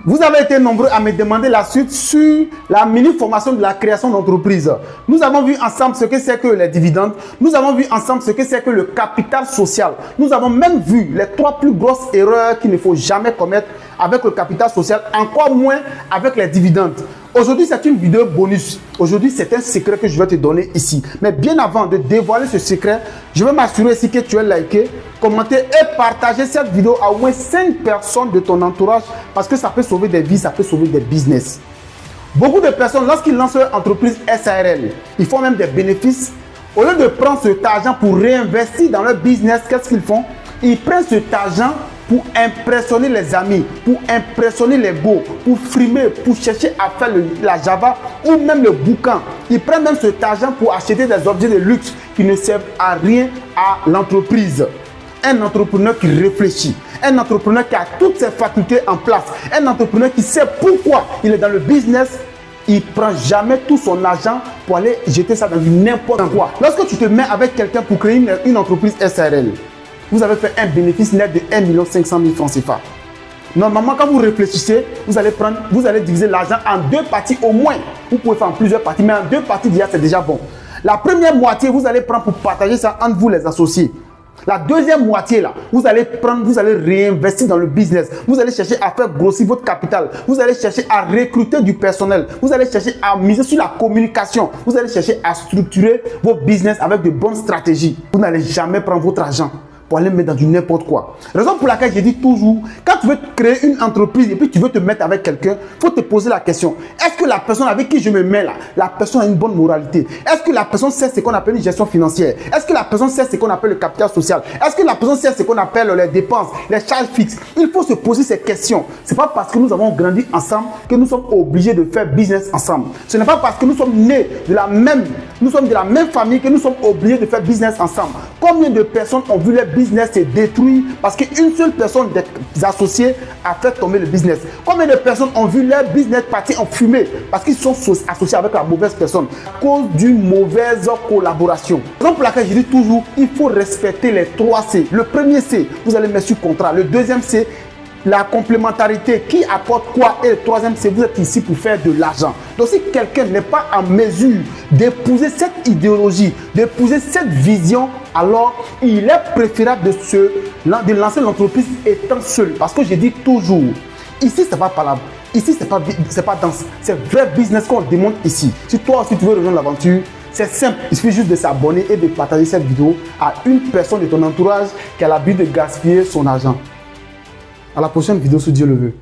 Vous avez été nombreux à me demander la suite sur la mini-formation de la création d'entreprise. Nous avons vu ensemble ce que c'est que les dividendes. Nous avons vu ensemble ce que c'est que le capital social. Nous avons même vu les 3 plus grosses erreurs qu'il ne faut jamais commettre avec le capital social, encore moins avec les dividendes. Aujourd'hui, c'est une vidéo bonus. Aujourd'hui, c'est un secret que je vais te donner ici. Mais bien avant de dévoiler ce secret, je vais m'assurer aussi que tu as liké, commenté et partagé cette vidéo à au moins 5 personnes de ton entourage parce que ça peut sauver des vies, ça peut sauver des business. Beaucoup de personnes, lorsqu'ils lancent leur entreprise SARL, ils font même des bénéfices. Au lieu de prendre cet argent pour réinvestir dans leur business, qu'est-ce qu'ils font? Ils prennent cet argent pour impressionner les amis, pour impressionner les go, pour frimer, pour chercher à faire la Java ou même le boucan. Ils prennent même cet argent pour acheter des objets de luxe qui ne servent à rien à l'entreprise. Un entrepreneur qui réfléchit, un entrepreneur qui a toutes ses facultés en place, un entrepreneur qui sait pourquoi il est dans le business, il ne prend jamais tout son argent pour aller jeter ça dans n'importe quoi. Lorsque tu te mets avec quelqu'un pour créer une entreprise SARL, vous avez fait un bénéfice net de 1 500 000 francs CFA. Normalement, quand vous réfléchissez, vous allez diviser l'argent en 2 parties au moins. Vous pouvez faire en plusieurs parties, mais en 2 parties déjà, c'est déjà bon. La première moitié, vous allez prendre pour partager ça entre vous les associés. La deuxième moitié, là, vous allez réinvestir dans le business. Vous allez chercher à faire grossir votre capital. Vous allez chercher à recruter du personnel. Vous allez chercher à miser sur la communication. Vous allez chercher à structurer vos business avec de bonnes stratégies. Vous n'allez jamais prendre votre argent pour aller mettre dans du n'importe quoi. Raison pour laquelle je dis toujours, quand tu veux créer une entreprise et puis tu veux te mettre avec quelqu'un, il faut te poser la question. Est-ce que la personne avec qui je me mets là, la personne a une bonne moralité? Est-ce que la personne sait ce qu'on appelle une gestion financière? Est-ce que la personne sait ce qu'on appelle le capital social? Est-ce que la personne sait ce qu'on appelle les dépenses, les charges fixes? Il faut se poser ces questions. Ce n'est pas parce que nous avons grandi ensemble que nous sommes obligés de faire business ensemble. Ce n'est pas parce que nous sommes nés de la même famille que nous sommes obligés de faire business ensemble. Combien de personnes ont vu leur business se détruire parce qu'une seule personne des associés a fait tomber le business? Combien de personnes ont vu leur business partir en fumée parce qu'ils sont associés avec la mauvaise personne à cause d'une mauvaise collaboration? Donc pour laquelle je dis toujours, il faut respecter les 3 C. Le premier C, vous allez mettre sur contrat. Le deuxième C, la complémentarité, qui apporte quoi? Et le troisième, c'est vous êtes ici pour faire de l'argent. Donc si quelqu'un n'est pas en mesure d'épouser cette idéologie, d'épouser cette vision, alors il est préférable de lancer l'entreprise étant seul. Parce que je dis toujours, ici c'est pas palabre, ici c'est pas danse, c'est vrai business qu'on démontre ici. Si toi aussi tu veux rejoindre l'aventure, c'est simple, il suffit juste de s'abonner et de partager cette vidéo à une personne de ton entourage qui a l'habitude de gaspiller son argent. À la prochaine vidéo, si Dieu le veut.